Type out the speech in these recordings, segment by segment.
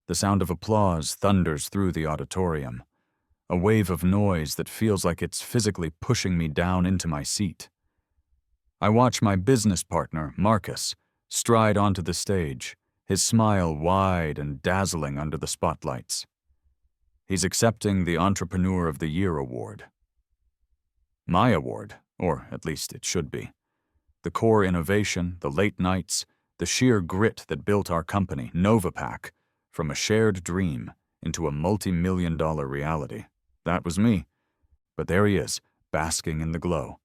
The sound of applause thunders through the auditorium, a wave of noise that feels like it's physically pushing me down into my seat. I watch my business partner, Marcus, stride onto the stage, his smile wide and dazzling under the spotlights. He's accepting the Entrepreneur of the Year award. My award, or at least it should be. The core innovation, the late nights, the sheer grit that built our company, Novapac, from a shared dream into a multi-million-dollar reality. That was me. But there he is, basking in the glow.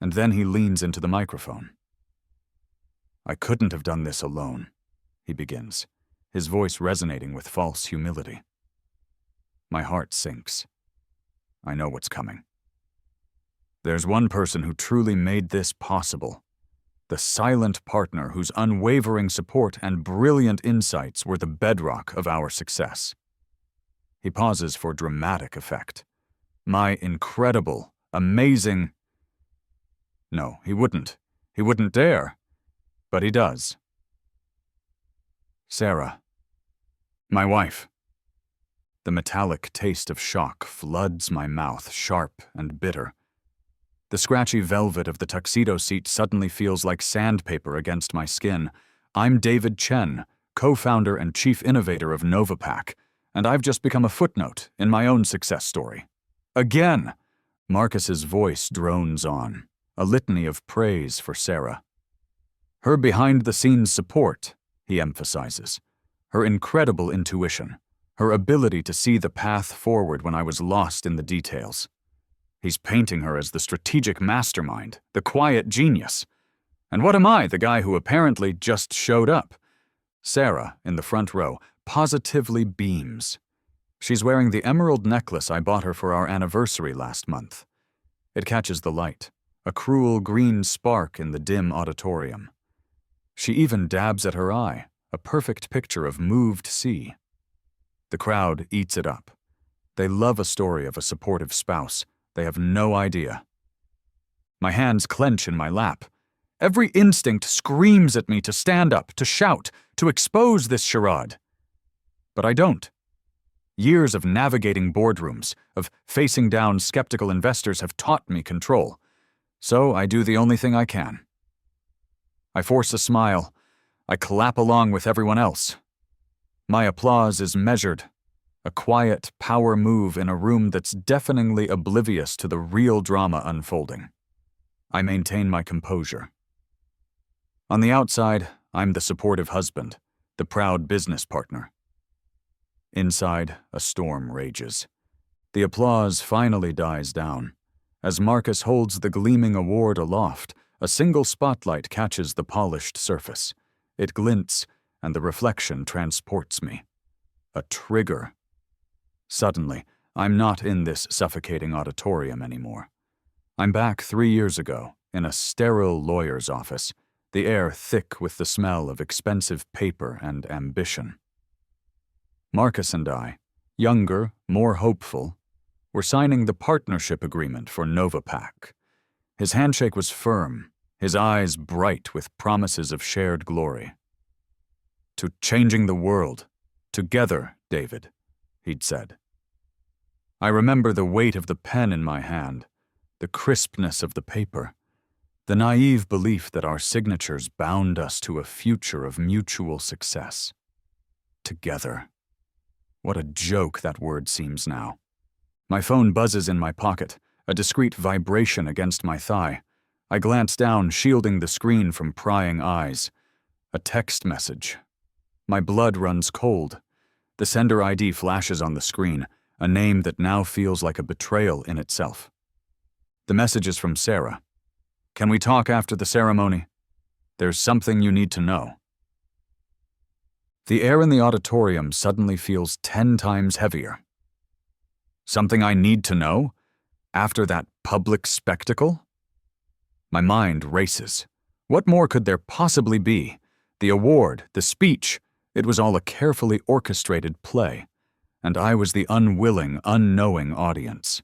And then he leans into the microphone. "I couldn't have done this alone," he begins, his voice resonating with false humility. My heart sinks. I know what's coming. There's one person who truly made this possible. The silent partner whose unwavering support and brilliant insights were the bedrock of our success. He pauses for dramatic effect. My incredible, amazing... No, he wouldn't. He wouldn't dare. But he does. Sarah. My wife. The metallic taste of shock floods my mouth, sharp and bitter. The scratchy velvet of the tuxedo seat suddenly feels like sandpaper against my skin. I'm David Chen, co-founder and chief innovator of Novapac, and I've just become a footnote in my own success story. Again! Marcus's voice drones on, a litany of praise for Sarah. Her behind-the-scenes support, he emphasizes, her incredible intuition, her ability to see the path forward when I was lost in the details. He's painting her as the strategic mastermind, the quiet genius. And what am I, the guy who apparently just showed up? Sarah, in the front row, positively beams. She's wearing the emerald necklace I bought her for our anniversary last month. It catches the light, a cruel green spark in the dim auditorium. She even dabs at her eye, a perfect picture of moved sea. The crowd eats it up. They love a story of a supportive spouse. They have no idea. My hands clench in my lap. Every instinct screams at me to stand up, to shout, to expose this charade. But I don't. Years of navigating boardrooms, of facing down skeptical investors have taught me control. So I do the only thing I can. I force a smile. I clap along with everyone else. My applause is measured. A quiet power move in a room that's deafeningly oblivious to the real drama unfolding. I maintain my composure. On the outside, I'm the supportive husband, the proud business partner. Inside, a storm rages. The applause finally dies down. As Marcus holds the gleaming award aloft, a single spotlight catches the polished surface. It glints, and the reflection transports me. A trigger. Suddenly, I'm not in this suffocating auditorium anymore. I'm back 3 years ago, in a sterile lawyer's office, the air thick with the smell of expensive paper and ambition. Marcus and I, younger, more hopeful, were signing the partnership agreement for Novapac. His handshake was firm, his eyes bright with promises of shared glory. "To changing the world, together, David," he'd said. I remember the weight of the pen in my hand, the crispness of the paper, the naive belief that our signatures bound us to a future of mutual success. Together. What a joke that word seems now. My phone buzzes in my pocket, a discreet vibration against my thigh. I glance down, shielding the screen from prying eyes. A text message. My blood runs cold. The sender ID flashes on the screen, a name that now feels like a betrayal in itself. The message is from Sarah. "Can we talk after the ceremony? There's something you need to know." The air in the auditorium suddenly feels 10 times heavier. Something I need to know? After that public spectacle? My mind races. What more could there possibly be? The award, the speech, it was all a carefully orchestrated play. And I was the unwilling, unknowing audience.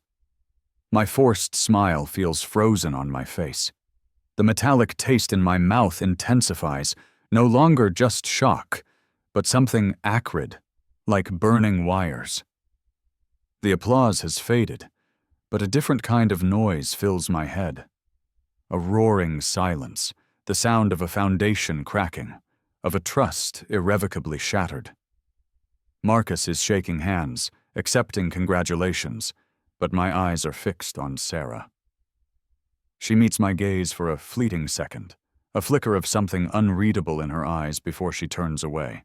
My forced smile feels frozen on my face. The metallic taste in my mouth intensifies, no longer just shock, but something acrid, like burning wires. The applause has faded, but a different kind of noise fills my head. A roaring silence, the sound of a foundation cracking, of a trust irrevocably shattered. Marcus is shaking hands, accepting congratulations, but my eyes are fixed on Sarah. She meets my gaze for a fleeting second, a flicker of something unreadable in her eyes before she turns away.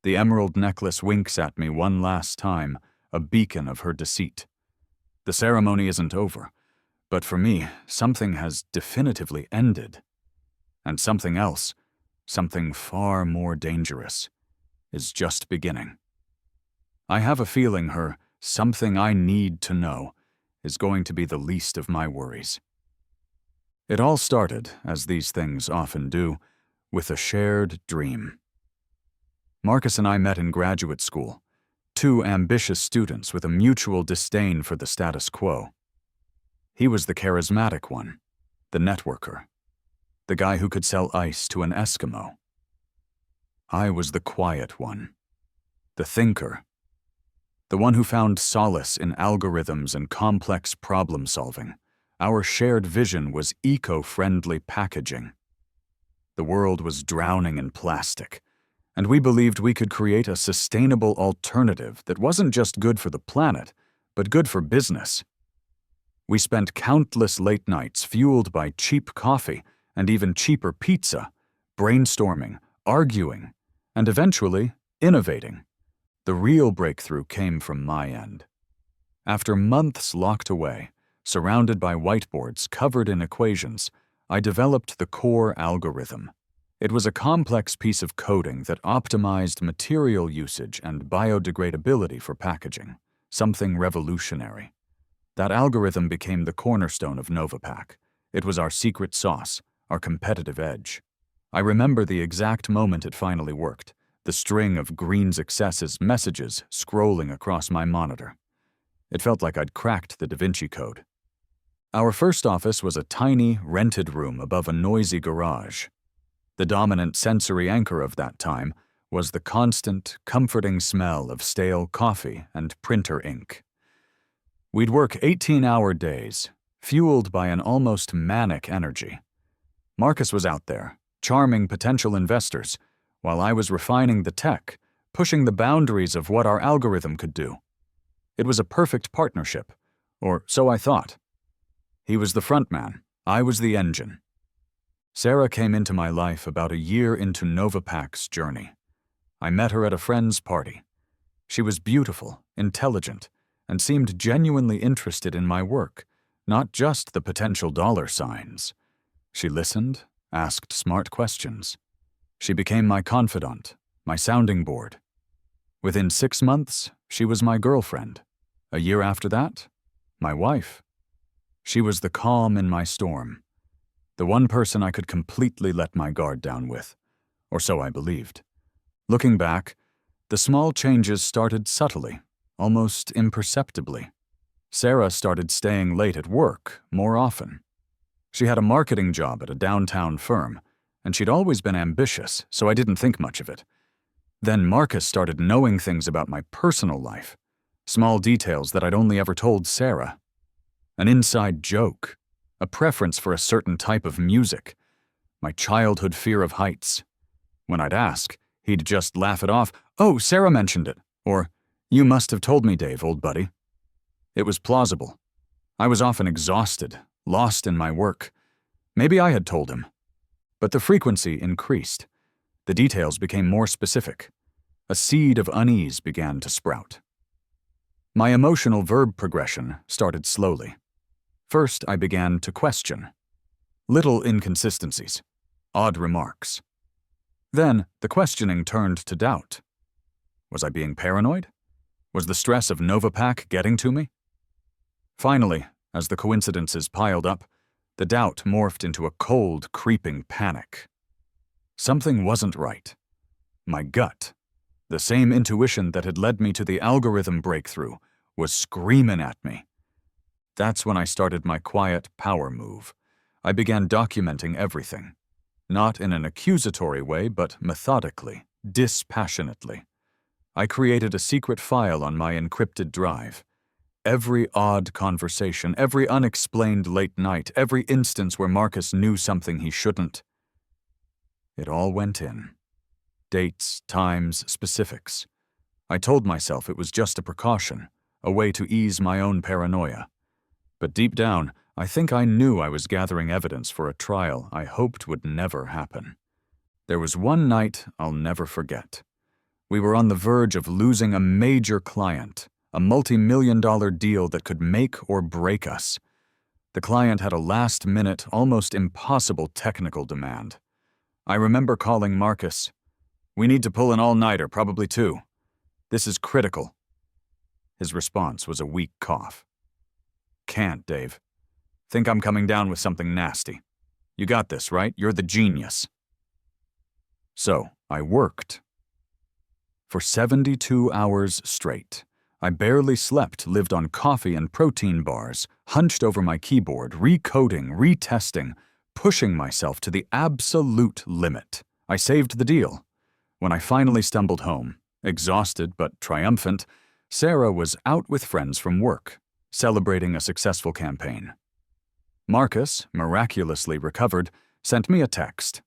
The emerald necklace winks at me one last time, a beacon of her deceit. The ceremony isn't over, but for me, something has definitively ended. And something else, something far more dangerous, is just beginning. I have a feeling her "something I need to know" is going to be the least of my worries. It all started, as these things often do, with a shared dream. Marcus and I met in graduate school, two ambitious students with a mutual disdain for the status quo. He was the charismatic one, the networker, the guy who could sell ice to an Eskimo. I was the quiet one, the thinker, the one who found solace in algorithms and complex problem-solving. Our shared vision was eco-friendly packaging. The world was drowning in plastic, and we believed we could create a sustainable alternative that wasn't just good for the planet, but good for business. We spent countless late nights fueled by cheap coffee and even cheaper pizza, brainstorming, arguing, and eventually innovating. The real breakthrough came from my end. After months locked away, surrounded by whiteboards covered in equations, I developed the core algorithm. It was a complex piece of coding that optimized material usage and biodegradability for packaging, something revolutionary. That algorithm became the cornerstone of Novapac. It was our secret sauce, our competitive edge. I remember the exact moment it finally worked, the string of green successes messages scrolling across my monitor. It felt like I'd cracked the Da Vinci Code. Our first office was a tiny, rented room above a noisy garage. The dominant sensory anchor of that time was the constant, comforting smell of stale coffee and printer ink. We'd work 18-hour days, fueled by an almost manic energy. Marcus was out there, charming potential investors, while I was refining the tech, pushing the boundaries of what our algorithm could do. It was a perfect partnership, or so I thought. He was the front man, I was the engine. Sarah came into my life about a year into Novapac's journey. I met her at a friend's party. She was beautiful, intelligent, and seemed genuinely interested in my work, not just the potential dollar signs. She listened, asked smart questions. She became my confidant, my sounding board. Within 6 months, she was my girlfriend. A year after that, my wife. She was the calm in my storm, the one person I could completely let my guard down with, or so I believed. Looking back, the small changes started subtly, almost imperceptibly. Sarah started staying late at work more often. She had a marketing job at a downtown firm, and she'd always been ambitious, so I didn't think much of it. Then Marcus started knowing things about my personal life, small details that I'd only ever told Sarah. An inside joke, a preference for a certain type of music, my childhood fear of heights. When I'd ask, he'd just laugh it off. "Oh, Sarah mentioned it," or "You must have told me, Dave, old buddy." It was plausible. I was often exhausted, lost in my work. Maybe I had told him. But the frequency increased. The details became more specific. A seed of unease began to sprout. My emotional verb progression started slowly. First, I began to question. Little inconsistencies, odd remarks. Then, the questioning turned to doubt. Was I being paranoid? Was the stress of Novapac getting to me? Finally, as the coincidences piled up, the doubt morphed into a cold, creeping panic. Something wasn't right. My gut, the same intuition that had led me to the algorithm breakthrough, was screaming at me. That's when I started my quiet power move. I began documenting everything. Not in an accusatory way, but methodically, dispassionately. I created a secret file on my encrypted drive. Every odd conversation, every unexplained late night, every instance where Marcus knew something he shouldn't. It all went in. Dates, times, specifics. I told myself it was just a precaution, a way to ease my own paranoia. But deep down, I think I knew I was gathering evidence for a trial I hoped would never happen. There was one night I'll never forget. We were on the verge of losing a major client, a multi-million-dollar deal that could make or break us. The client had a last-minute, almost impossible technical demand. I remember calling Marcus. "We need to pull an all-nighter, probably two. This is critical." His response was a weak cough. "Can't, Dave. Think I'm coming down with something nasty. You got this, right? You're the genius." So, I worked. For 72 hours straight. I barely slept, lived on coffee and protein bars, hunched over my keyboard, recoding, retesting, pushing myself to the absolute limit. I saved the deal. When I finally stumbled home, exhausted but triumphant, Sarah was out with friends from work, celebrating a successful campaign. Marcus, miraculously recovered, sent me a text.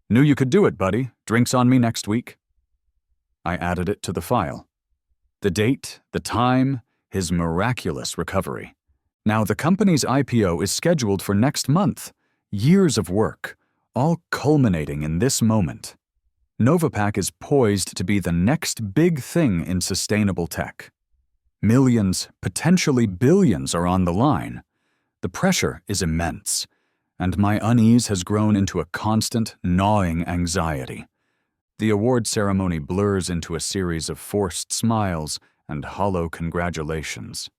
"Knew you could do it, buddy. Drinks on me next week." I added it to the file. The date, the time, his miraculous recovery. Now the company's IPO is scheduled for next month. Years of work, all culminating in this moment. Novapac is poised to be the next big thing in sustainable tech. Millions, potentially billions are on the line. The pressure is immense, and my unease has grown into a constant, gnawing anxiety. The award ceremony blurs into a series of forced smiles and hollow congratulations.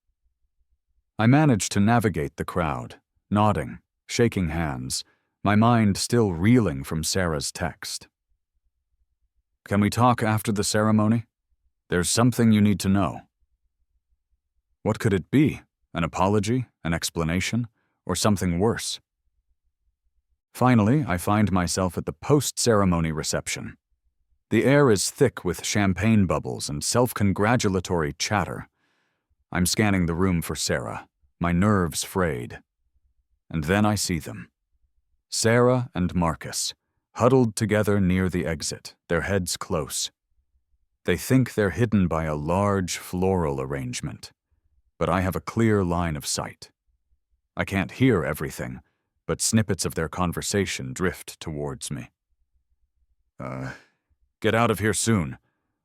I manage to navigate the crowd, nodding, shaking hands, my mind still reeling from Sarah's text. "Can we talk after the ceremony? There's something you need to know." What could it be? An apology? An explanation? Or something worse? Finally, I find myself at the post-ceremony reception. The air is thick with champagne bubbles and self-congratulatory chatter. I'm scanning the room for Sarah, my nerves frayed. And then I see them. Sarah and Marcus, huddled together near the exit, their heads close. They think they're hidden by a large floral arrangement, but I have a clear line of sight. I can't hear everything, but snippets of their conversation drift towards me. Get out of here soon,"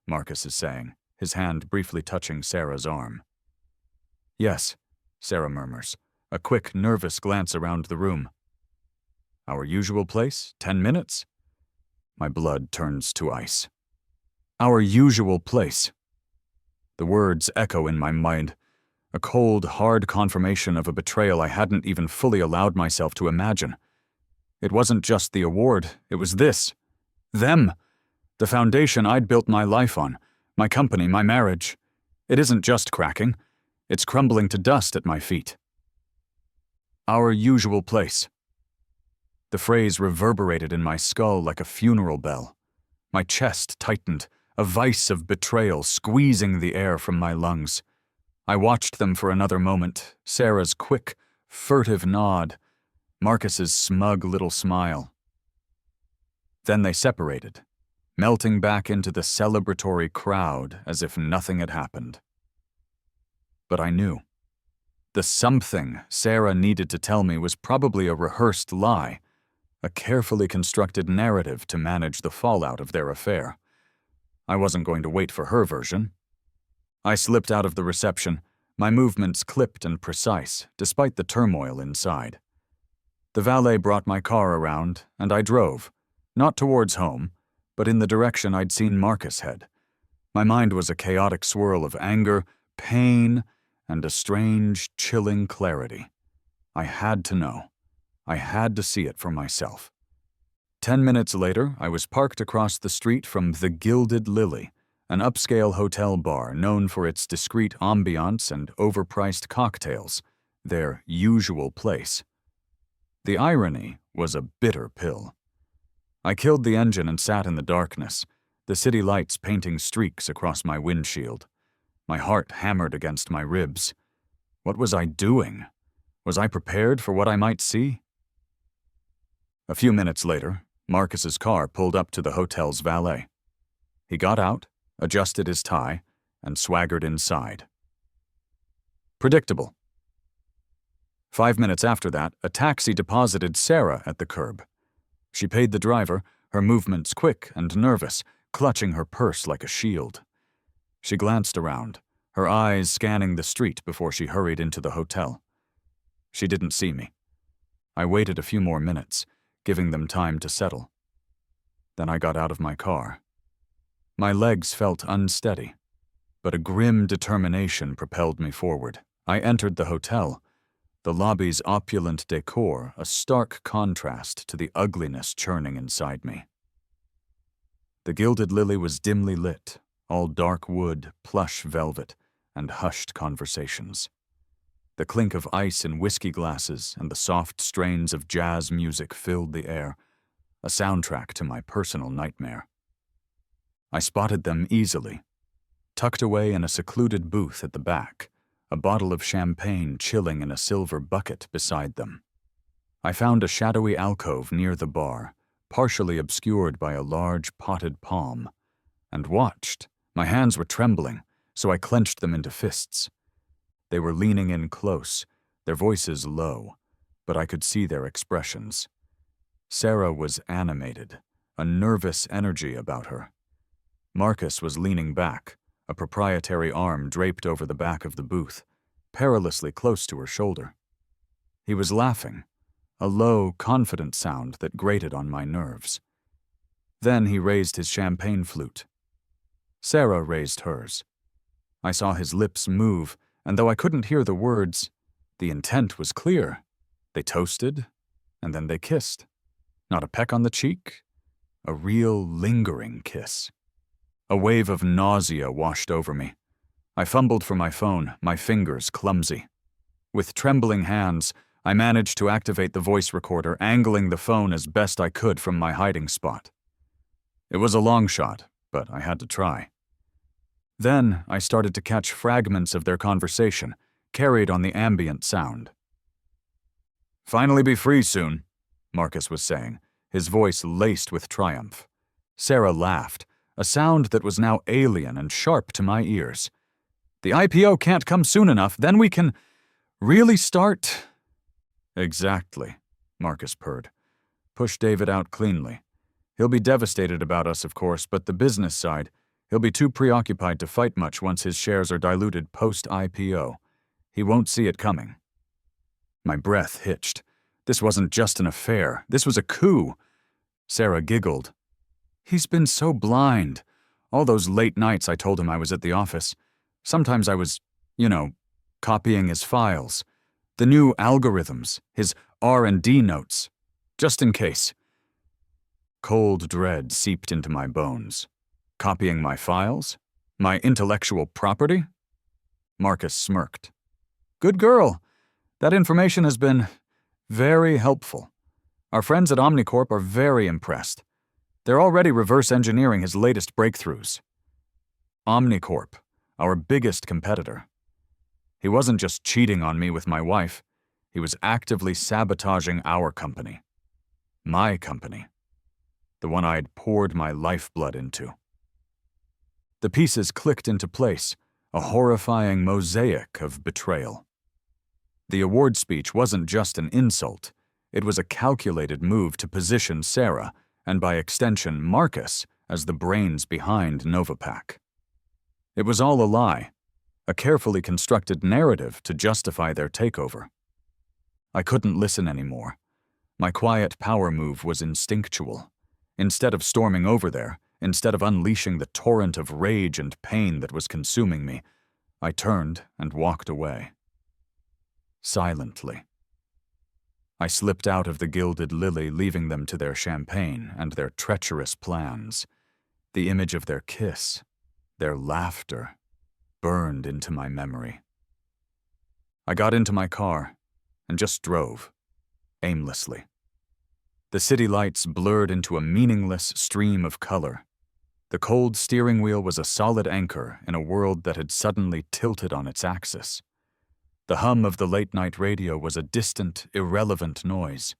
Marcus is saying, his hand briefly touching Sarah's arm. "Yes," Sarah murmurs, a quick, nervous glance around the room. "Our usual place? 10 minutes?" My blood turns to ice. Our usual place. The words echo in my mind, a cold, hard confirmation of a betrayal I hadn't even fully allowed myself to imagine. It wasn't just the award, it was this. Them. The foundation I'd built my life on, my company, my marriage. It isn't just cracking, it's crumbling to dust at my feet. Our usual place. The phrase reverberated in my skull like a funeral bell. My chest tightened, a vice of betrayal squeezing the air from my lungs. I watched them for another moment, Sarah's quick, furtive nod, Marcus's smug little smile. Then they separated, melting back into the celebratory crowd as if nothing had happened. But I knew. The something Sarah needed to tell me was probably a rehearsed lie, a carefully constructed narrative to manage the fallout of their affair. I wasn't going to wait for her version. I slipped out of the reception, my movements clipped and precise, despite the turmoil inside. The valet brought my car around, and I drove, not towards home, but in the direction I'd seen Marcus head. My mind was a chaotic swirl of anger, pain, and a strange, chilling clarity. I had to know. I had to see it for myself. 10 minutes later, I was parked across the street from the Gilded Lily, an upscale hotel bar known for its discreet ambiance and overpriced cocktails, their usual place. The irony was a bitter pill. I killed the engine and sat in the darkness, the city lights painting streaks across my windshield. My heart hammered against my ribs. What was I doing? Was I prepared for what I might see? A few minutes later, Marcus's car pulled up to the hotel's valet. He got out, adjusted his tie, and swaggered inside. Predictable. 5 minutes after that, a taxi deposited Sarah at the curb. She paid the driver, her movements quick and nervous, clutching her purse like a shield. She glanced around, her eyes scanning the street before she hurried into the hotel. She didn't see me. I waited a few more minutes, giving them time to settle. Then I got out of my car. My legs felt unsteady, but a grim determination propelled me forward. I entered the hotel, the lobby's opulent decor a stark contrast to the ugliness churning inside me. The Gilded Lily was dimly lit, all dark wood, plush velvet, and hushed conversations. The clink of ice in whiskey glasses and the soft strains of jazz music filled the air, a soundtrack to my personal nightmare. I spotted them easily. Tucked away in a secluded booth at the back, a bottle of champagne chilling in a silver bucket beside them. I found a shadowy alcove near the bar, partially obscured by a large potted palm, and watched. My hands were trembling, so I clenched them into fists. They were leaning in close, their voices low, but I could see their expressions. Sarah was animated, a nervous energy about her. Marcus was leaning back, a proprietary arm draped over the back of the booth, perilously close to her shoulder. He was laughing, a low, confident sound that grated on my nerves. Then he raised his champagne flute. Sarah raised hers. I saw his lips move, and though I couldn't hear the words, the intent was clear. They toasted, and then they kissed. Not a peck on the cheek, a real lingering kiss. A wave of nausea washed over me. I fumbled for my phone, my fingers clumsy. With trembling hands, I managed to activate the voice recorder, angling the phone as best I could from my hiding spot. It was a long shot, but I had to try. Then I started to catch fragments of their conversation, carried on the ambient sound. "Finally be free soon," Marcus was saying, his voice laced with triumph. Sarah laughed, a sound that was now alien and sharp to my ears. "The IPO can't come soon enough, then we can really start—" "Exactly," Marcus purred. "Push David out cleanly. He'll be devastated about us, of course, but the business side, he'll be too preoccupied to fight much once his shares are diluted post-IPO. He won't see it coming." My breath hitched. This wasn't just an affair. This was a coup. Sarah giggled. "He's been so blind. All those late nights I told him I was at the office. Sometimes I was, copying his files. The new algorithms, his R&D notes. Just in case." Cold dread seeped into my bones. Copying my files? My intellectual property? Marcus smirked. "Good girl. That information has been very helpful. Our friends at Omnicorp are very impressed. They're already reverse engineering his latest breakthroughs." Omnicorp, our biggest competitor. He wasn't just cheating on me with my wife. He was actively sabotaging our company. My company. The one I'd poured my lifeblood into. The pieces clicked into place, a horrifying mosaic of betrayal. The award speech wasn't just an insult. It was a calculated move to position Sarah, and by extension Marcus, as the brains behind Novapac. It was all a lie, a carefully constructed narrative to justify their takeover. I couldn't listen anymore. My quiet power move was instinctual. Instead of storming over there, instead of unleashing the torrent of rage and pain that was consuming me, I turned and walked away. Silently. I slipped out of the Gilded Lily, leaving them to their champagne and their treacherous plans. The image of their kiss, their laughter, burned into my memory. I got into my car and just drove, aimlessly. The city lights blurred into a meaningless stream of color. The cold steering wheel was a solid anchor in a world that had suddenly tilted on its axis. The hum of the late-night radio was a distant, irrelevant noise.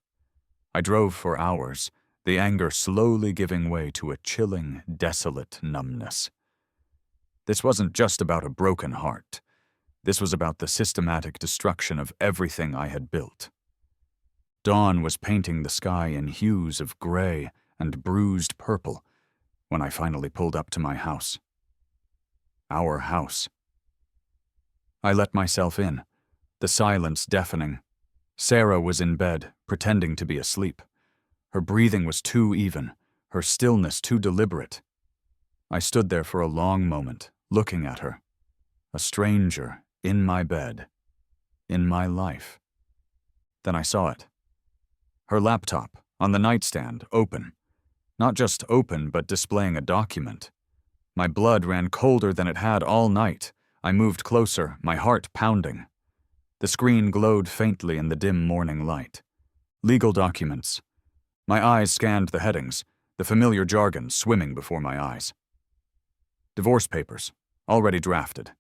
I drove for hours, the anger slowly giving way to a chilling, desolate numbness. This wasn't just about a broken heart. This was about the systematic destruction of everything I had built. Dawn was painting the sky in hues of gray and bruised purple when I finally pulled up to my house. Our house. I let myself in, the silence deafening. Sarah was in bed, pretending to be asleep. Her breathing was too even, her stillness too deliberate. I stood there for a long moment, looking at her. A stranger, in my bed, in my life. Then I saw it. Her laptop, on the nightstand, open. Not just open, but displaying a document. My blood ran colder than it had all night. I moved closer, my heart pounding. The screen glowed faintly in the dim morning light. Legal documents. My eyes scanned the headings, the familiar jargon swimming before my eyes. Divorce papers, already drafted.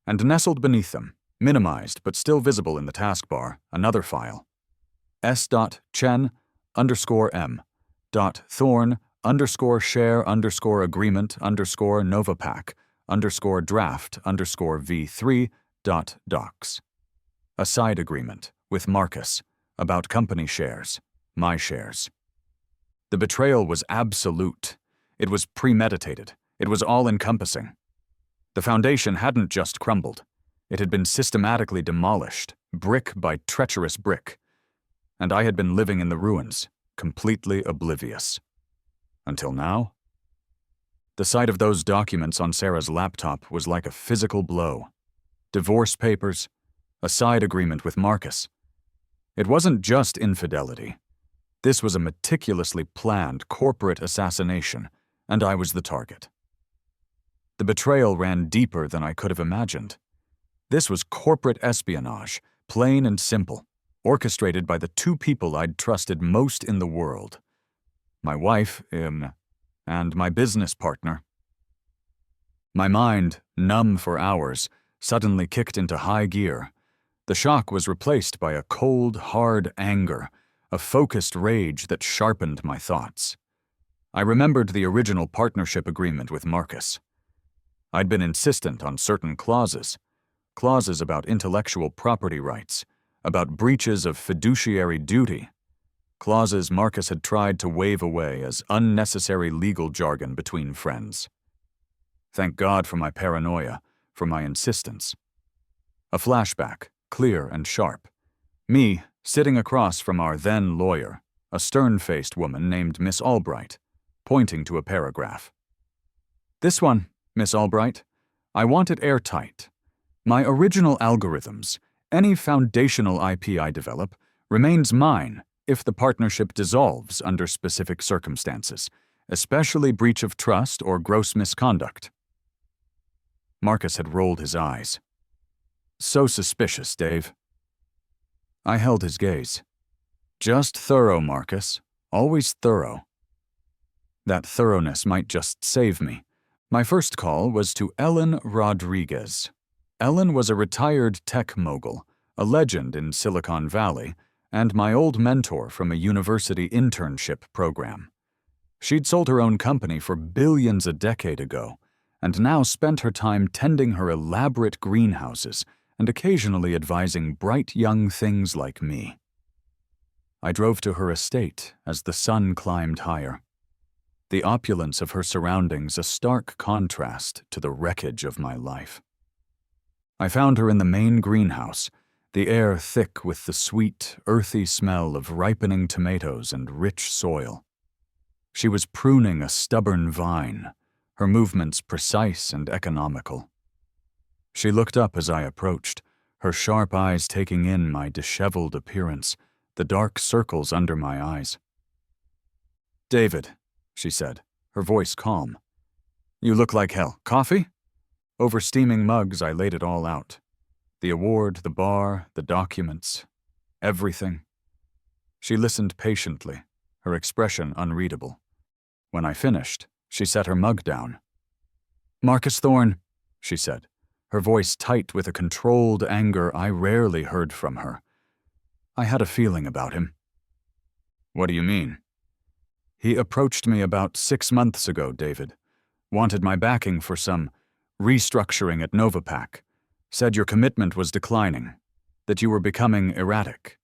And nestled beneath them, minimized but still visible in the taskbar, another file. s.chen_m.thorn_share_agreement_Novapac_draft_v3.docs. A side agreement with Marcus about company shares, my shares. The betrayal was absolute. It was premeditated. It was all-encompassing. The foundation hadn't just crumbled. It had been systematically demolished, brick by treacherous brick. And I had been living in the ruins, completely oblivious. Until now? The sight of those documents on Sarah's laptop was like a physical blow. Divorce papers, a side agreement with Marcus. It wasn't just infidelity. This was a meticulously planned corporate assassination, and I was the target. The betrayal ran deeper than I could have imagined. This was corporate espionage, plain and simple, orchestrated by the two people I'd trusted most in the world. My wife, and my business partner. My mind, numb for hours, suddenly kicked into high gear. The shock was replaced by a cold, hard anger, a focused rage that sharpened my thoughts. I remembered the original partnership agreement with Marcus. I'd been insistent on certain clauses about intellectual property rights, about breaches of fiduciary duty, clauses Marcus had tried to wave away as unnecessary legal jargon between friends. Thank God for my paranoia, for my insistence. A flashback, clear and sharp. Me, sitting across from our then lawyer, a stern-faced woman named Miss Albright, pointing to a paragraph. This one, Miss Albright, I want it airtight. My original algorithms, any foundational IP I develop, remains mine if the partnership dissolves under specific circumstances, especially breach of trust or gross misconduct. Marcus had rolled his eyes. So suspicious, Dave. I held his gaze. Just thorough, Marcus. Always thorough. That thoroughness might just save me. My first call was to Ellen Rodriguez. Ellen was a retired tech mogul, a legend in Silicon Valley, and my old mentor from a university internship program. She'd sold her own company for billions a decade ago, and now spent her time tending her elaborate greenhouses and occasionally advising bright young things like me. I drove to her estate as the sun climbed higher. The opulence of her surroundings a stark contrast to the wreckage of my life. I found her in the main greenhouse, the air thick with the sweet, earthy smell of ripening tomatoes and rich soil. She was pruning a stubborn vine, her movements precise and economical. She looked up as I approached, her sharp eyes taking in my disheveled appearance, the dark circles under my eyes. "David," she said, her voice calm. "You look like hell. Coffee?" Over steaming mugs, I laid it all out. The award, the bar, the documents, everything. She listened patiently, her expression unreadable. When I finished, She set her mug down. "Marcus Thorne," she said, her voice tight with a controlled anger I rarely heard from her. "I had a feeling about him." "What do you mean?" "He approached me about 6 months ago, David. Wanted my backing for some restructuring at Novapac. Said your commitment was declining, that you were becoming erratic.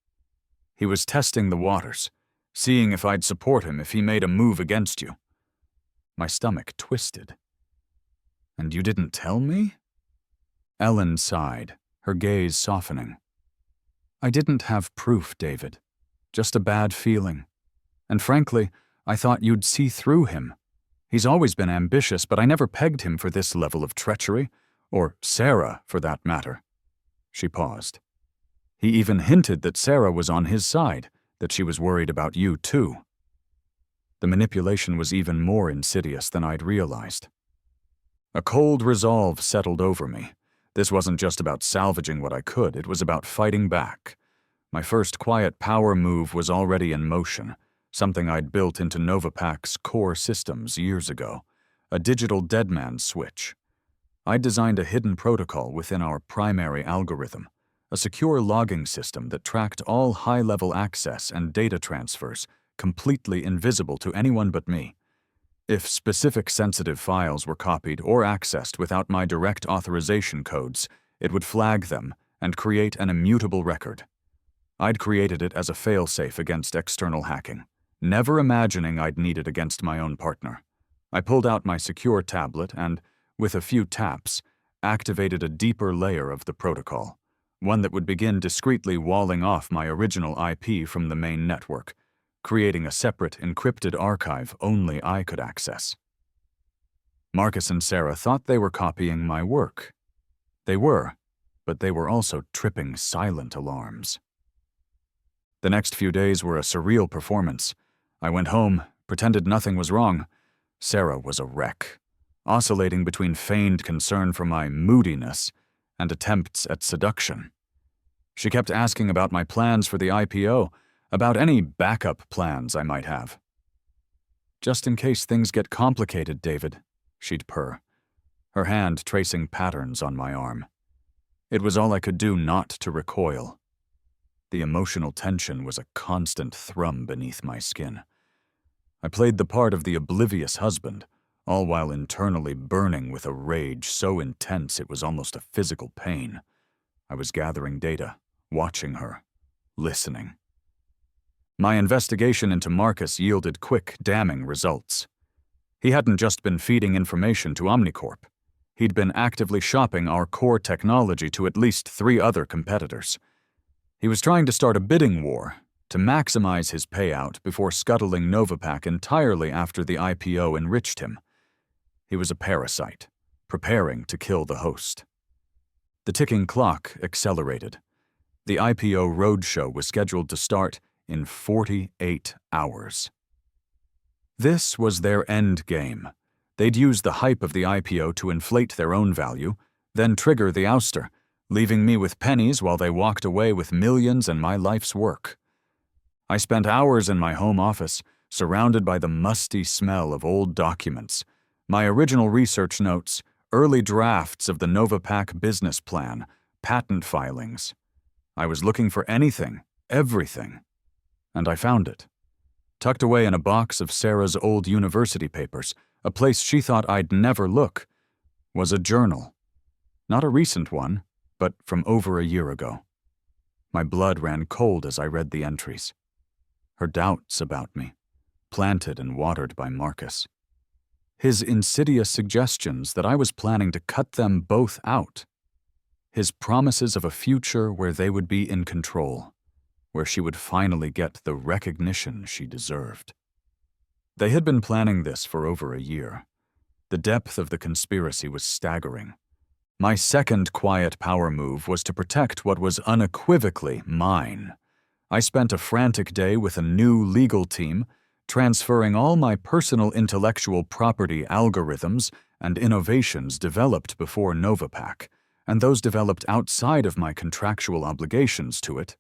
He was testing the waters, seeing if I'd support him if he made a move against you." My stomach twisted. "And you didn't tell me?" Ellen sighed, her gaze softening. "I didn't have proof, David. Just a bad feeling. And frankly, I thought you'd see through him. He's always been ambitious, but I never pegged him for this level of treachery, or Sarah, for that matter." She paused. "He even hinted that Sarah was on his side, that she was worried about you too." The manipulation was even more insidious than I'd realized. A cold resolve settled over me. This wasn't just about salvaging what I could, it was about fighting back. My first quiet power move was already in motion, something I'd built into Novapac's core systems years ago, a digital deadman switch. I'd designed a hidden protocol within our primary algorithm, a secure logging system that tracked all high-level access and data transfers, completely invisible to anyone but me. If specific sensitive files were copied or accessed without my direct authorization codes, it would flag them and create an immutable record. I'd created it as a failsafe against external hacking, never imagining I'd need it against my own partner. I pulled out my secure tablet and, with a few taps, activated a deeper layer of the protocol, one that would begin discreetly walling off my original IP from the main network, creating a separate encrypted archive only I could access. Marcus and Sarah thought they were copying my work. They were, but they were also tripping silent alarms. The next few days were a surreal performance. I went home, pretended nothing was wrong. Sarah was a wreck, oscillating between feigned concern for my moodiness and attempts at seduction. She kept asking about my plans for the IPO, about any backup plans I might have. "Just in case things get complicated, David," she'd purr, her hand tracing patterns on my arm. It was all I could do not to recoil. The emotional tension was a constant thrum beneath my skin. I played the part of the oblivious husband, all while internally burning with a rage so intense it was almost a physical pain. I was gathering data, watching her, listening. My investigation into Marcus yielded quick, damning results. He hadn't just been feeding information to Omnicorp. He'd been actively shopping our core technology to at least 3 other competitors. He was trying to start a bidding war to maximize his payout before scuttling Novapac entirely after the IPO enriched him. He was a parasite, preparing to kill the host. The ticking clock accelerated. The IPO roadshow was scheduled to start in 48 hours. This was their end game. They'd use the hype of the IPO to inflate their own value, then trigger the ouster, leaving me with pennies while they walked away with millions and my life's work. I spent hours in my home office, surrounded by the musty smell of old documents, my original research notes, early drafts of the Novapac business plan, patent filings. I was looking for anything, everything. And I found it. Tucked away in a box of Sarah's old university papers, a place she thought I'd never look, was a journal. Not a recent one, but from over a year ago. My blood ran cold as I read the entries. Her doubts about me, planted and watered by Marcus. His insidious suggestions that I was planning to cut them both out. His promises of a future where they would be in control, where she would finally get the recognition she deserved. They had been planning this for over a year. The depth of the conspiracy was staggering. My second quiet power move was to protect what was unequivocally mine. I spent a frantic day with a new legal team, transferring all my personal intellectual property algorithms and innovations developed before Novapac, and those developed outside of my contractual obligations to it,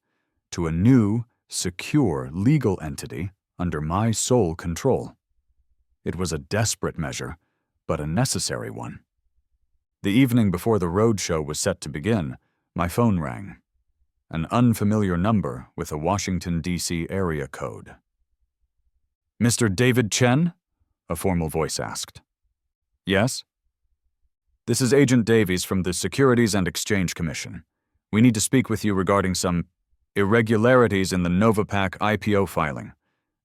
to a new, secure legal entity under my sole control. It was a desperate measure, but a necessary one. The evening before the roadshow was set to begin, my phone rang. An unfamiliar number with a Washington, D.C. area code. "Mr. David Chen?" a formal voice asked. "Yes?" "This is Agent Davies from the Securities and Exchange Commission. We need to speak with you regarding some irregularities in the Novapac IPO filing.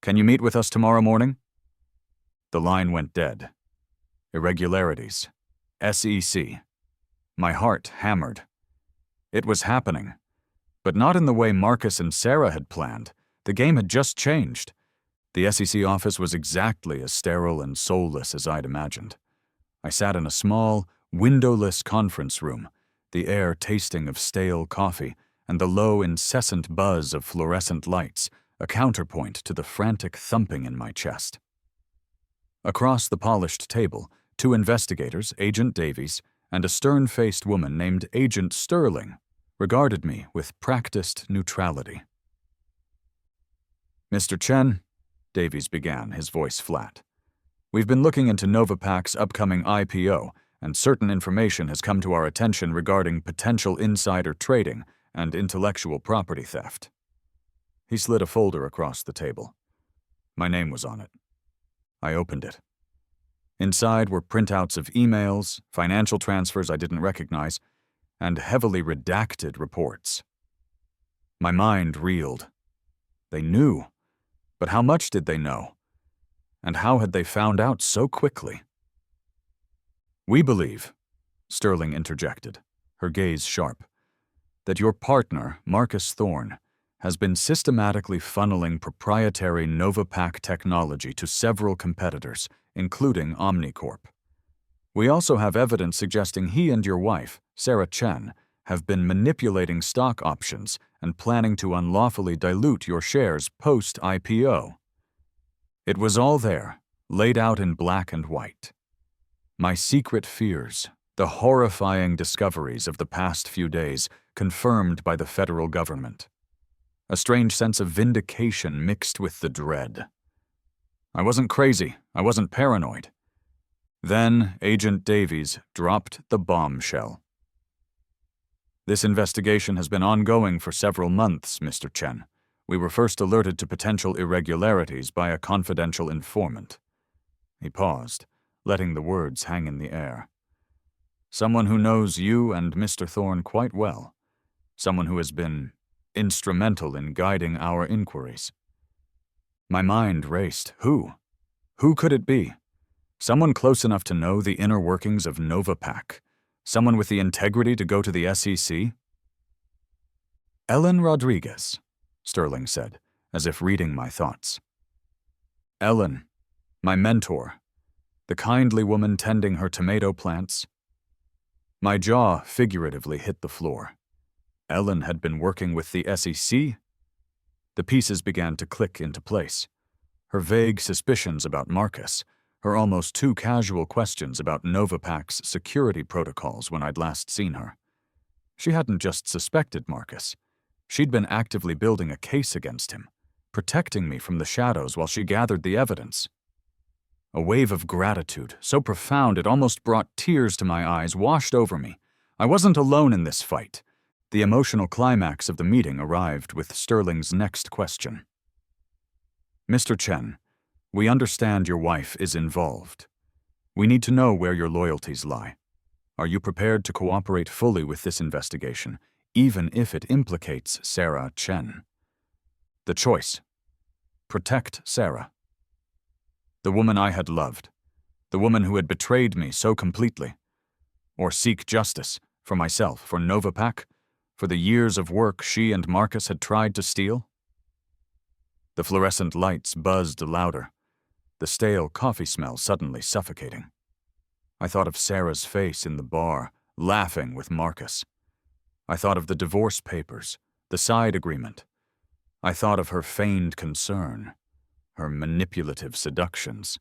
Can you meet with us tomorrow morning?" The line went dead. Irregularities. SEC. My heart hammered. It was happening. But not in the way Marcus and Sarah had planned. The game had just changed. The SEC office was exactly as sterile and soulless as I'd imagined. I sat in a small, windowless conference room, the air tasting of stale coffee and the low, incessant buzz of fluorescent lights, a counterpoint to the frantic thumping in my chest. Across the polished table, 2 investigators, Agent Davies, and a stern-faced woman named Agent Sterling, regarded me with practiced neutrality. "Mr. Chen," Davies began, his voice flat, "we've been looking into Novapac's upcoming IPO, and certain information has come to our attention regarding potential insider trading and intellectual property theft." He slid a folder across the table. My name was on it. I opened it. Inside were printouts of emails, financial transfers I didn't recognize, and heavily redacted reports. My mind reeled. They knew. But how much did they know? And how had they found out so quickly? "We believe," Sterling interjected, her gaze sharp, "that your partner, Marcus Thorne, has been systematically funneling proprietary Novapac technology to several competitors, including Omnicorp. We also have evidence suggesting he and your wife, Sarah Chen, have been manipulating stock options and planning to unlawfully dilute your shares post-IPO. It was all there, laid out in black and white. My secret fears, the horrifying discoveries of the past few days, confirmed by the federal government. A strange sense of vindication mixed with the dread. I wasn't crazy. I wasn't paranoid. Then Agent Davies dropped the bombshell. "This investigation has been ongoing for several months, Mr. Chen. We were first alerted to potential irregularities by a confidential informant." He paused, letting the words hang in the air. "Someone who knows you and Mr. Thorne quite well. Someone who has been instrumental in guiding our inquiries." My mind raced. Who? Who could it be? Someone close enough to know the inner workings of Novapac? Someone with the integrity to go to the SEC? "Ellen Rodriguez," Sterling said, as if reading my thoughts. Ellen, my mentor, the kindly woman tending her tomato plants. My jaw figuratively hit the floor. Ellen had been working with the SEC? The pieces began to click into place. Her vague suspicions about Marcus, her almost too casual questions about Novapac's security protocols when I'd last seen her. She hadn't just suspected Marcus. She'd been actively building a case against him, protecting me from the shadows while she gathered the evidence. A wave of gratitude, so profound it almost brought tears to my eyes, washed over me. I wasn't alone in this fight. The emotional climax of the meeting arrived with Sterling's next question. "Mr. Chen, we understand your wife is involved. We need to know where your loyalties lie. Are you prepared to cooperate fully with this investigation, even if it implicates Sarah Chen?" The choice: protect Sarah. The woman I had loved, the woman who had betrayed me so completely, or seek justice for myself, for Novapac, for the years of work she and Marcus had tried to steal. The fluorescent lights buzzed louder, the stale coffee smell suddenly suffocating. I thought of Sarah's face in the bar, laughing with Marcus. I thought of the divorce papers, the side agreement. I thought of her feigned concern, her manipulative seductions.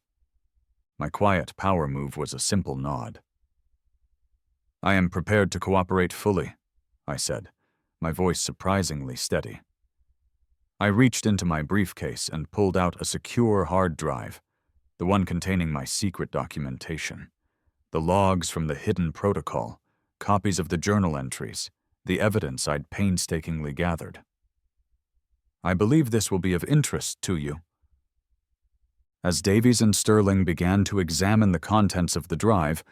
My quiet power move was a simple nod. "I am prepared to cooperate fully," I said, my voice surprisingly steady. I reached into my briefcase and pulled out a secure hard drive, the one containing my secret documentation, the logs from the hidden protocol, copies of the journal entries, the evidence I'd painstakingly gathered. I believe this will be of interest to you. As Davies and Sterling began to examine the contents of the drive,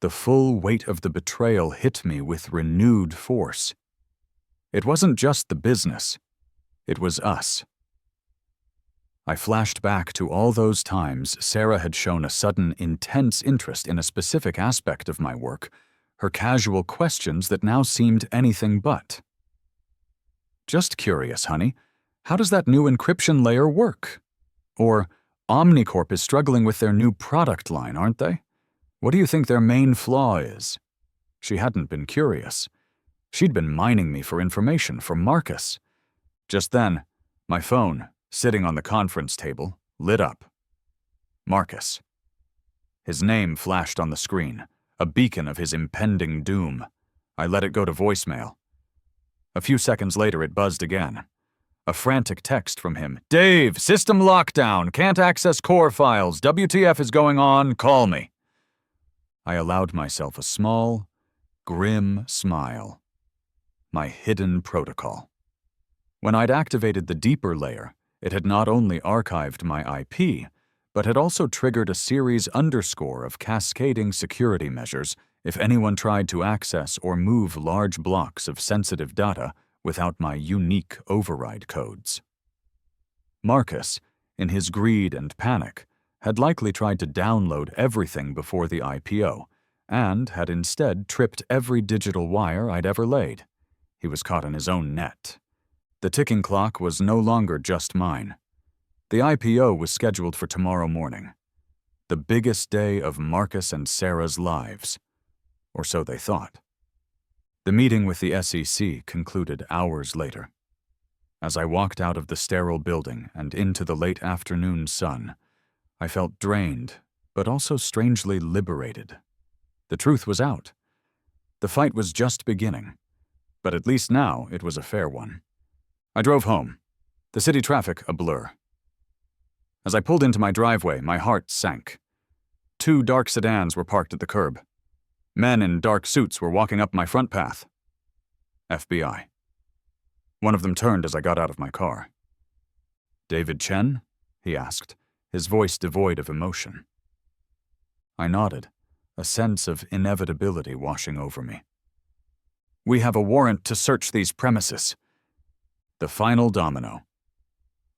the full weight of the betrayal hit me with renewed force. It wasn't just the business. It was us. I flashed back to all those times Sarah had shown a sudden, intense interest in a specific aspect of my work, her casual questions that now seemed anything but. Just curious, honey, how does that new encryption layer work? Or, Omnicorp is struggling with their new product line, aren't they? What do you think their main flaw is? She hadn't been curious. She'd been mining me for information from Marcus. Just then, my phone, sitting on the conference table, lit up. Marcus. His name flashed on the screen, a beacon of his impending doom. I let it go to voicemail. A few seconds later, it buzzed again. A frantic text from him. "Dave, system lockdown, can't access core files, WTF is going on, call me." I allowed myself a small, grim smile. My hidden protocol. When I'd activated the deeper layer, it had not only archived my IP, but had also triggered a series underscore of cascading security measures if anyone tried to access or move large blocks of sensitive data without my unique override codes. Marcus, in his greed and panic, had likely tried to download everything before the IPO, and had instead tripped every digital wire I'd ever laid. He was caught in his own net. The ticking clock was no longer just mine. The IPO was scheduled for tomorrow morning. The biggest day of Marcus and Sarah's lives. Or so they thought. The meeting with the SEC concluded hours later. As I walked out of the sterile building and into the late afternoon sun, I felt drained, but also strangely liberated. The truth was out. The fight was just beginning, but at least now it was a fair one. I drove home, the city traffic a blur. As I pulled into my driveway, my heart sank. 2 dark sedans were parked at the curb. Men in dark suits were walking up my front path. FBI. One of them turned as I got out of my car. "David Chen?" he asked, his voice devoid of emotion. I nodded, a sense of inevitability washing over me. "We have a warrant to search these premises." The final domino.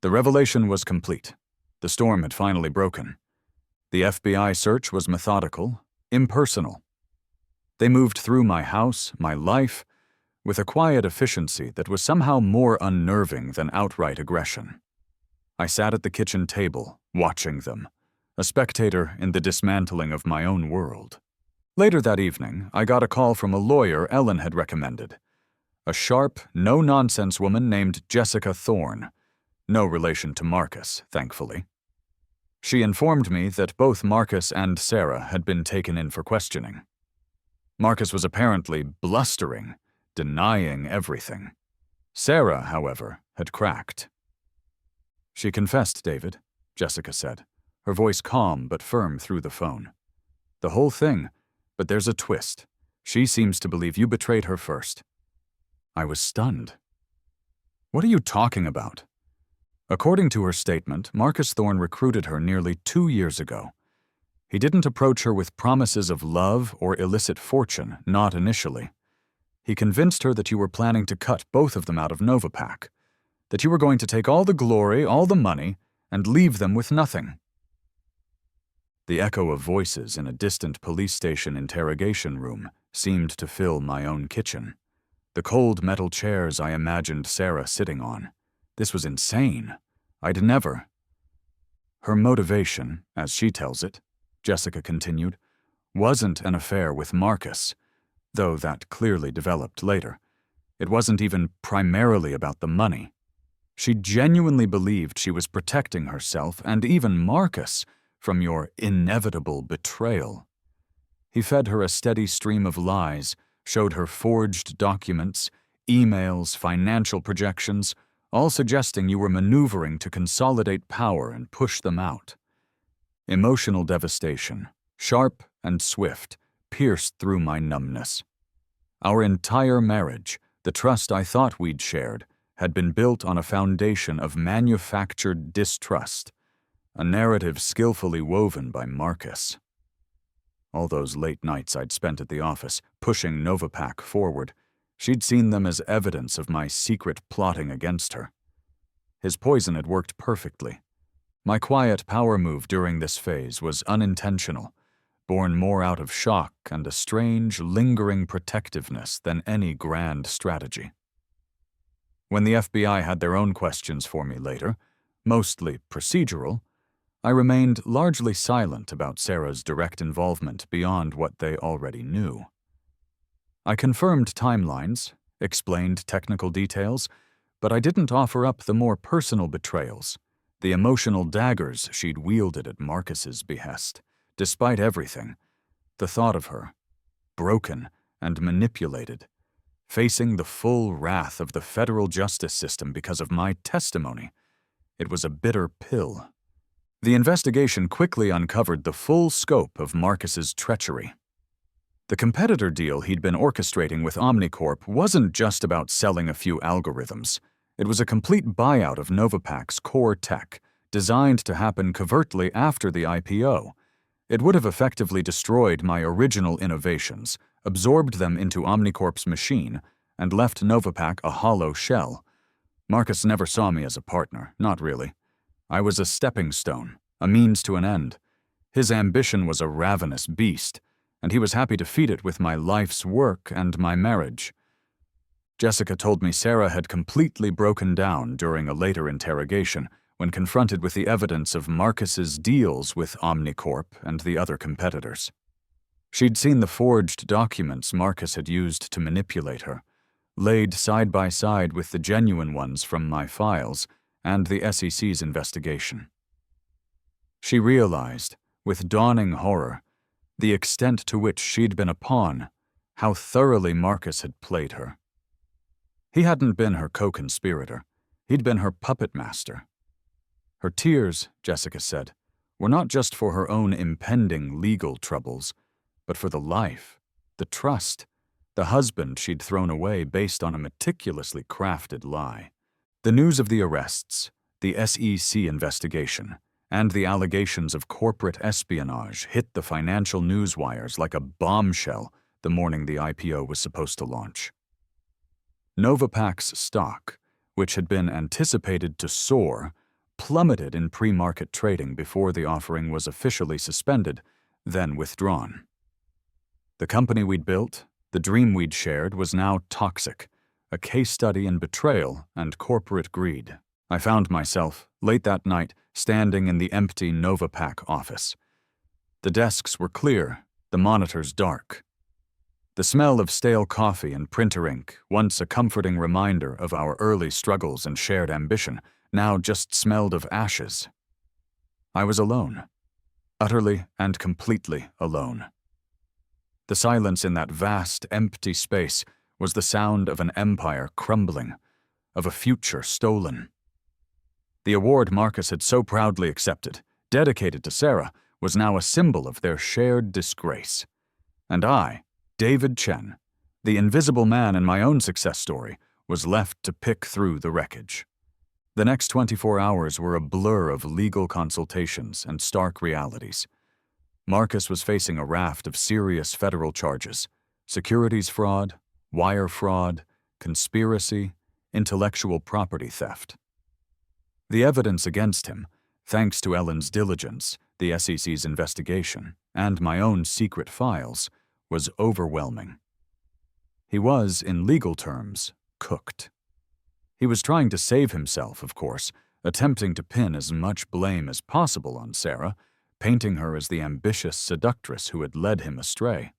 The revelation was complete. The storm had finally broken. The FBI search was methodical, impersonal. They moved through my house, my life, with a quiet efficiency that was somehow more unnerving than outright aggression. I sat at the kitchen table, watching them, a spectator in the dismantling of my own world. Later that evening, I got a call from a lawyer Ellen had recommended. A sharp, no-nonsense woman named Jessica Thorne. No relation to Marcus, thankfully. She informed me that both Marcus and Sarah had been taken in for questioning. Marcus was apparently blustering, denying everything. Sarah, however, had cracked. "She confessed, David," Jessica said, her voice calm but firm through the phone. "The whole thing, but there's a twist. She seems to believe you betrayed her first." I was stunned. "What are you talking about?" According to her statement, Marcus Thorne recruited her nearly 2 years ago. He didn't approach her with promises of love or illicit fortune, not initially. He convinced her that you were planning to cut both of them out of Novapac, that you were going to take all the glory, all the money, and leave them with nothing. The echo of voices in a distant police station interrogation room seemed to fill my own kitchen. The cold metal chairs I imagined Sarah sitting on. This was insane. I'd never. Her motivation, as she tells it, Jessica continued, wasn't an affair with Marcus, though that clearly developed later. It wasn't even primarily about the money. She genuinely believed she was protecting herself and even Marcus from your inevitable betrayal. He fed her a steady stream of lies, showed her forged documents, emails, financial projections, all suggesting you were maneuvering to consolidate power and push them out. Emotional devastation, sharp and swift, pierced through my numbness. Our entire marriage, the trust I thought we'd shared, had been built on a foundation of manufactured distrust, a narrative skillfully woven by Marcus. All those late nights I'd spent at the office, pushing Novapac forward, she'd seen them as evidence of my secret plotting against her. His poison had worked perfectly. My quiet power move during this phase was unintentional, born more out of shock and a strange, lingering protectiveness than any grand strategy. When the FBI had their own questions for me later, mostly procedural, I remained largely silent about Sarah's direct involvement beyond what they already knew. I confirmed timelines, explained technical details, but I didn't offer up the more personal betrayals, the emotional daggers she'd wielded at Marcus's behest. Despite everything, the thought of her, broken and manipulated, facing the full wrath of the federal justice system because of my testimony, it was a bitter pill. The investigation quickly uncovered the full scope of Marcus's treachery. The competitor deal he'd been orchestrating with Omnicorp wasn't just about selling a few algorithms. It was a complete buyout of Novapac's core tech, designed to happen covertly after the IPO. It would have effectively destroyed my original innovations, absorbed them into Omnicorp's machine, and left Novapac a hollow shell. Marcus never saw me as a partner, not really. I was a stepping stone, a means to an end. His ambition was a ravenous beast, and he was happy to feed it with my life's work and my marriage. Jessica told me Sarah had completely broken down during a later interrogation when confronted with the evidence of Marcus's deals with Omnicorp and the other competitors. She'd seen the forged documents Marcus had used to manipulate her, laid side by side with the genuine ones from my files and the SEC's investigation. She realized, with dawning horror, the extent to which she'd been a pawn, how thoroughly Marcus had played her. He hadn't been her co-conspirator. He'd been her puppet master. Her tears, Jessica said, were not just for her own impending legal troubles, but for the life, the trust, the husband she'd thrown away based on a meticulously crafted lie. The news of the arrests, the SEC investigation, and the allegations of corporate espionage hit the financial newswires like a bombshell the morning the IPO was supposed to launch. Novapac's stock, which had been anticipated to soar, plummeted in pre-market trading before the offering was officially suspended, then withdrawn. The company we'd built, the dream we'd shared, was now toxic, a case study in betrayal and corporate greed. I found myself, late that night, standing in the empty Novapac office. The desks were clear, the monitors dark. The smell of stale coffee and printer ink, once a comforting reminder of our early struggles and shared ambition, now just smelled of ashes. I was alone, utterly and completely alone. The silence in that vast, empty space was the sound of an empire crumbling, of a future stolen. The award Marcus had so proudly accepted, dedicated to Sarah, was now a symbol of their shared disgrace. And I, David Chen, the invisible man in my own success story, was left to pick through the wreckage. The next 24 hours were a blur of legal consultations and stark realities. Marcus was facing a raft of serious federal charges: securities fraud, wire fraud, conspiracy, intellectual property theft. The evidence against him, thanks to Ellen's diligence, the SEC's investigation, and my own secret files, was overwhelming. He was, in legal terms, cooked. He was trying to save himself, of course, attempting to pin as much blame as possible on Sarah, painting her as the ambitious seductress who had led him astray.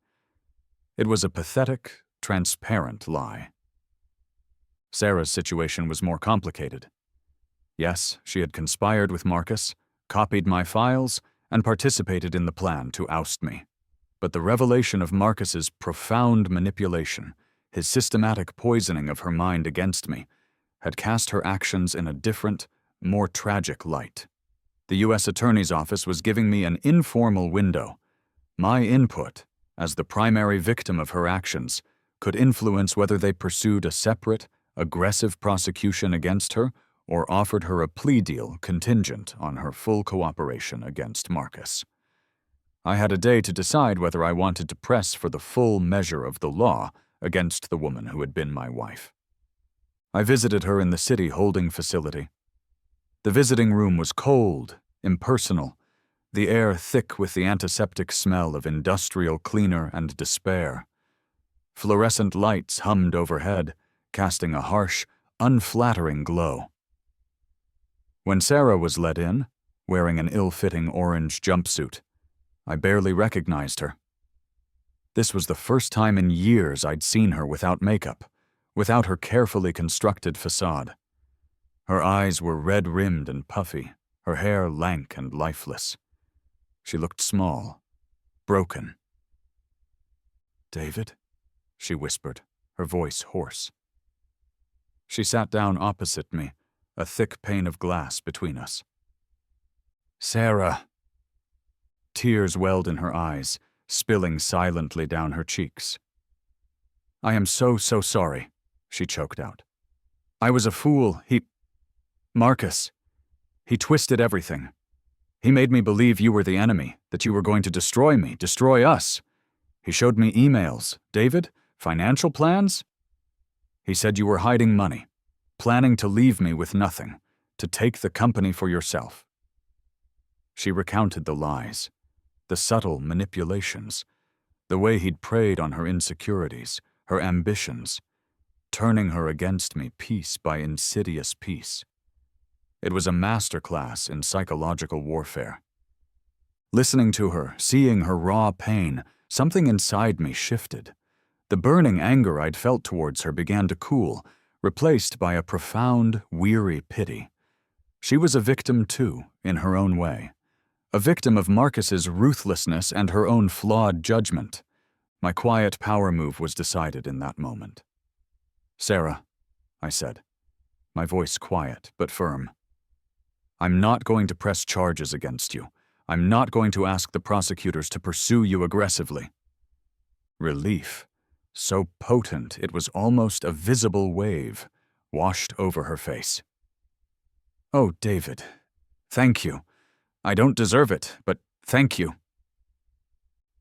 It was a pathetic, transparent lie. Sarah's situation was more complicated. Yes, she had conspired with Marcus, copied my files, and participated in the plan to oust me. But the revelation of Marcus's profound manipulation, his systematic poisoning of her mind against me, had cast her actions in a different, more tragic light. The U.S. Attorney's Office was giving me an informal window. My input, as the primary victim of her actions, could influence whether they pursued a separate, aggressive prosecution against her or offered her a plea deal contingent on her full cooperation against Marcus. I had a day to decide whether I wanted to press for the full measure of the law against the woman who had been my wife. I visited her in the city holding facility. The visiting room was cold, impersonal, the air thick with the antiseptic smell of industrial cleaner and despair. Fluorescent lights hummed overhead, casting a harsh, unflattering glow. When Sarah was let in, wearing an ill-fitting orange jumpsuit, I barely recognized her. This was the first time in years I'd seen her without makeup, without her carefully constructed facade. Her eyes were red-rimmed and puffy, her hair lank and lifeless. She looked small, broken. "David?" she whispered, her voice hoarse. She sat down opposite me, a thick pane of glass between us. "Sarah." Tears welled in her eyes, spilling silently down her cheeks. "I am so sorry," she choked out. "I was a fool. Marcus. He twisted everything. He made me believe you were the enemy, that you were going to destroy me, destroy us. He showed me emails. David, financial plans? He said you were hiding money, planning to leave me with nothing, to take the company for yourself." She recounted the lies, the subtle manipulations, the way he'd preyed on her insecurities, her ambitions, turning her against me piece by insidious piece. It was a masterclass in psychological warfare. Listening to her, seeing her raw pain, something inside me shifted. The burning anger I'd felt towards her began to cool, replaced by a profound, weary pity. She was a victim too, in her own way. A victim of Marcus's ruthlessness and her own flawed judgment. My quiet power move was decided in that moment. "Sarah," I said, my voice quiet but firm, "I'm not going to press charges against you. I'm not going to ask the prosecutors to pursue you aggressively." Relief, so potent it was almost a visible wave, washed over her face. "Oh, David, thank you. I don't deserve it, but thank you."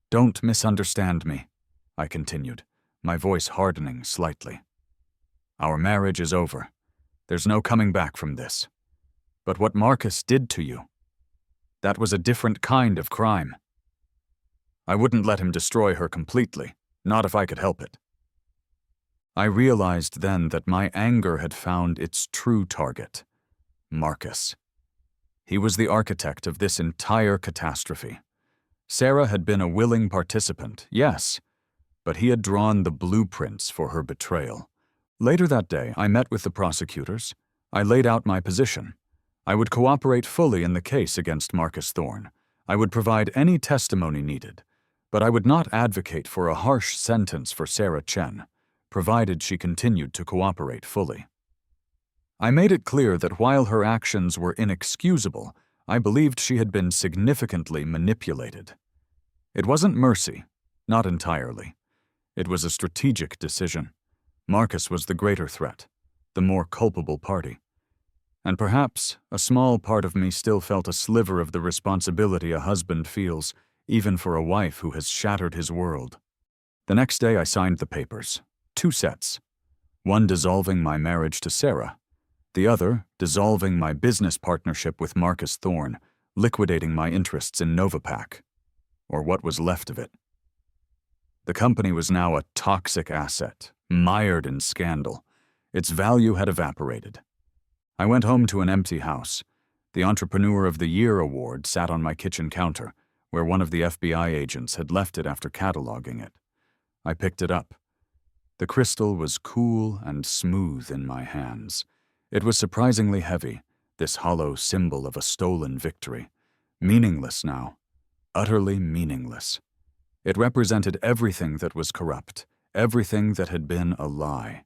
"Don't misunderstand me," I continued, my voice hardening slightly. "Our marriage is over. There's no coming back from this. But what Marcus did to you, that was a different kind of crime. I wouldn't let him destroy her completely, not if I could help it." I realized then that my anger had found its true target, Marcus. He was the architect of this entire catastrophe. Sarah had been a willing participant, yes, but he had drawn the blueprints for her betrayal. Later that day, I met with the prosecutors. I laid out my position. I would cooperate fully in the case against Marcus Thorne. I would provide any testimony needed, but I would not advocate for a harsh sentence for Sarah Chen, provided she continued to cooperate fully. I made it clear that while her actions were inexcusable, I believed she had been significantly manipulated. It wasn't mercy, not entirely. It was a strategic decision. Marcus was the greater threat, the more culpable party. And perhaps a small part of me still felt a sliver of the responsibility a husband feels, even for a wife who has shattered his world. The next day I signed the papers, 2 sets, one dissolving my marriage to Sarah, the other dissolving my business partnership with Marcus Thorne, liquidating my interests in Novapac, or what was left of it. The company was now a toxic asset, mired in scandal. Its value had evaporated. I went home to an empty house. The Entrepreneur of the Year award sat on my kitchen counter, where one of the FBI agents had left it after cataloging it. I picked it up. The crystal was cool and smooth in my hands. It was surprisingly heavy, this hollow symbol of a stolen victory. Meaningless now, utterly meaningless. It represented everything that was corrupt, everything that had been a lie.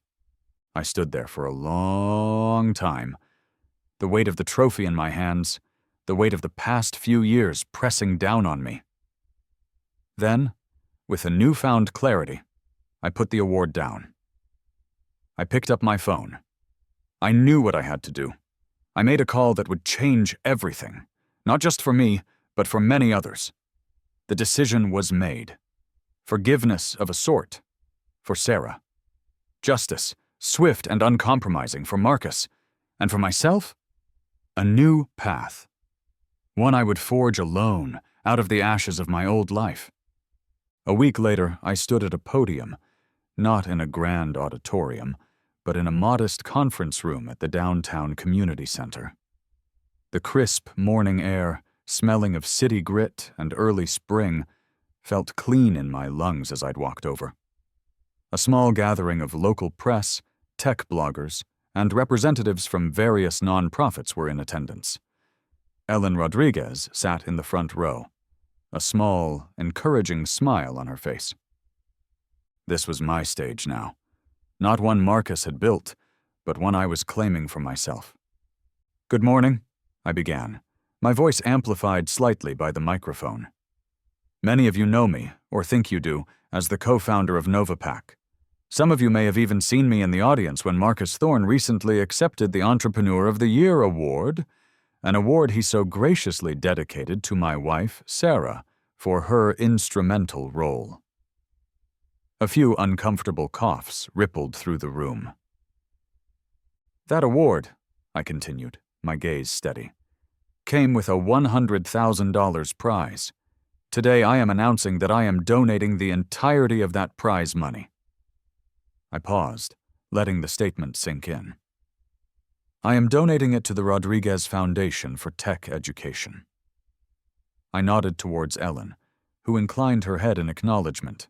I stood there for a long time, the weight of the trophy in my hands, the weight of the past few years pressing down on me. Then, with a newfound clarity, I put the award down. I picked up my phone. I knew what I had to do. I made a call that would change everything, not just for me, but for many others. The decision was made. Forgiveness of a sort, for Sarah. Justice, swift and uncompromising, for Marcus. And for myself, a new path. One I would forge alone, out of the ashes of my old life. A week later, I stood at a podium, not in a grand auditorium, but in a modest conference room at the downtown community center. The crisp morning air, smelling of city grit and early spring, felt clean in my lungs as I'd walked over. A small gathering of local press, tech bloggers, and representatives from various nonprofits were in attendance. Ellen Rodriguez sat in the front row, a small, encouraging smile on her face. This was my stage now. Not one Marcus had built, but one I was claiming for myself. "Good morning," I began, my voice amplified slightly by the microphone. "Many of you know me, or think you do, as the co-founder of Novapac. Some of you may have even seen me in the audience when Marcus Thorne recently accepted the Entrepreneur of the Year award, an award he so graciously dedicated to my wife, Sarah, for her instrumental role." A few uncomfortable coughs rippled through the room. "That award," I continued, my gaze steady, "came with a $100,000 prize. Today I am announcing that I am donating the entirety of that prize money." I paused, letting the statement sink in. "I am donating it to the Rodriguez Foundation for Tech Education." I nodded towards Ellen, who inclined her head in acknowledgement.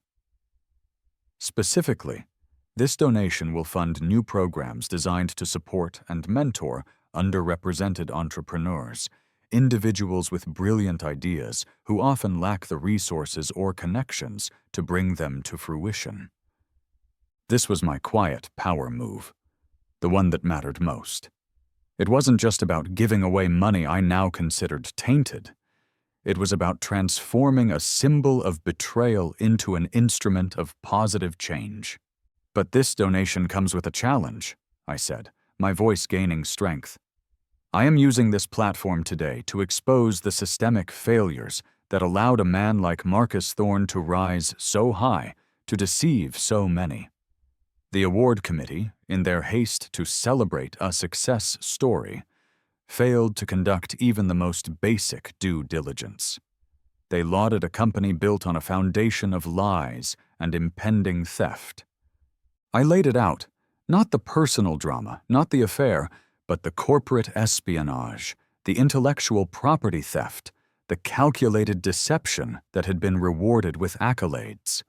"Specifically, this donation will fund new programs designed to support and mentor underrepresented entrepreneurs, individuals with brilliant ideas who often lack the resources or connections to bring them to fruition." This was my quiet power move, the one that mattered most. It wasn't just about giving away money I now considered tainted. It was about transforming a symbol of betrayal into an instrument of positive change. "But this donation comes with a challenge," I said, my voice gaining strength. "I am using this platform today to expose the systemic failures that allowed a man like Marcus Thorne to rise so high, to deceive so many. The award committee, in their haste to celebrate a success story, failed to conduct even the most basic due diligence. They lauded a company built on a foundation of lies and impending theft. I laid it out, not the personal drama, not the affair, but the corporate espionage, the intellectual property theft, the calculated deception that had been rewarded with accolades.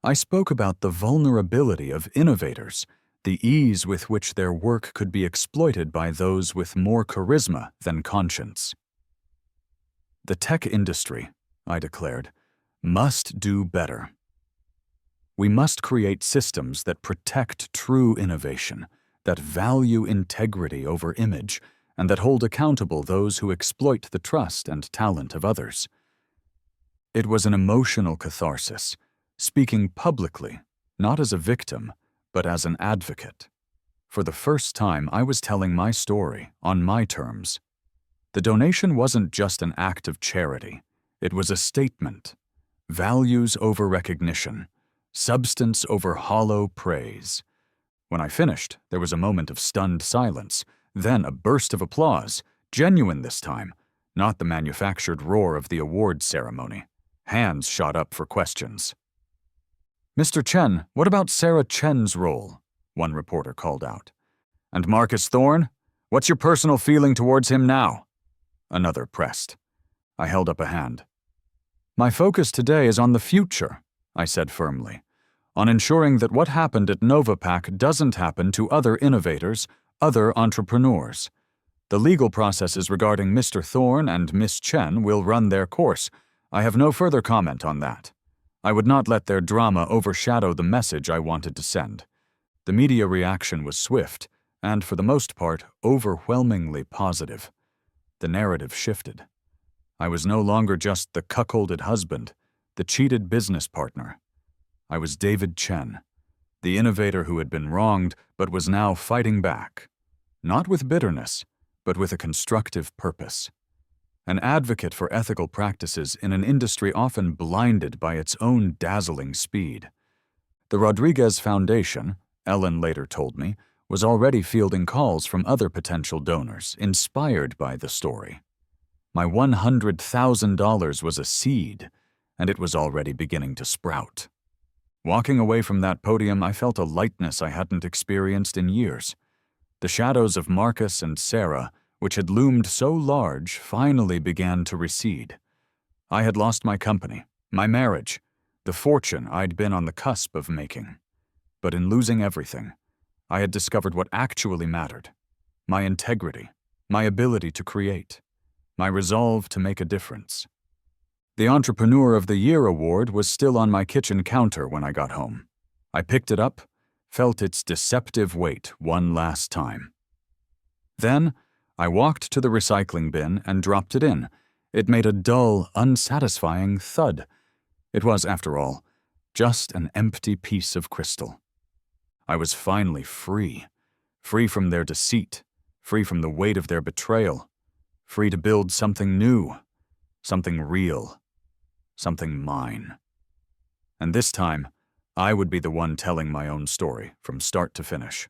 I spoke about the vulnerability of innovators, the ease with which their work could be exploited by those with more charisma than conscience. "The tech industry," I declared, "must do better. We must create systems that protect true innovation, that value integrity over image, and that hold accountable those who exploit the trust and talent of others." It was an emotional catharsis, speaking publicly, not as a victim, but as an advocate. For the first time, I was telling my story on my terms. The donation wasn't just an act of charity. It was a statement. Values over recognition. Substance over hollow praise. When I finished, there was a moment of stunned silence, then a burst of applause, genuine this time, not the manufactured roar of the awards ceremony. Hands shot up for questions. "Mr. Chen, what about Sarah Chen's role?" one reporter called out. "And Marcus Thorne? What's your personal feeling towards him now?" Another pressed. I held up a hand. "My focus today is on the future," I said firmly, "on ensuring that what happened at Novapac doesn't happen to other innovators, other entrepreneurs. The legal processes regarding Mr. Thorne and Miss Chen will run their course. I have no further comment on that. I would not let their drama overshadow the message I wanted to send." The media reaction was swift, and for the most part, overwhelmingly positive. The narrative shifted. I was no longer just the cuckolded husband, the cheated business partner. I was David Chen, the innovator who had been wronged but was now fighting back, not with bitterness, but with a constructive purpose. An advocate for ethical practices in an industry often blinded by its own dazzling speed. The Rodriguez Foundation, Ellen later told me, was already fielding calls from other potential donors, inspired by the story. My $100,000 was a seed, and it was already beginning to sprout. Walking away from that podium, I felt a lightness I hadn't experienced in years. The shadows of Marcus and Sarah, which had loomed so large, finally began to recede. I had lost my company, my marriage, the fortune I'd been on the cusp of making. But in losing everything, I had discovered what actually mattered: my integrity, my ability to create, my resolve to make a difference. The Entrepreneur of the Year award was still on my kitchen counter when I got home. I picked it up, felt its deceptive weight one last time. Then, I walked to the recycling bin and dropped it in. It made a dull, unsatisfying thud. It was, after all, just an empty piece of crystal. I was finally free. Free from their deceit, free from the weight of their betrayal, free to build something new, something real, something mine. And this time, I would be the one telling my own story from start to finish.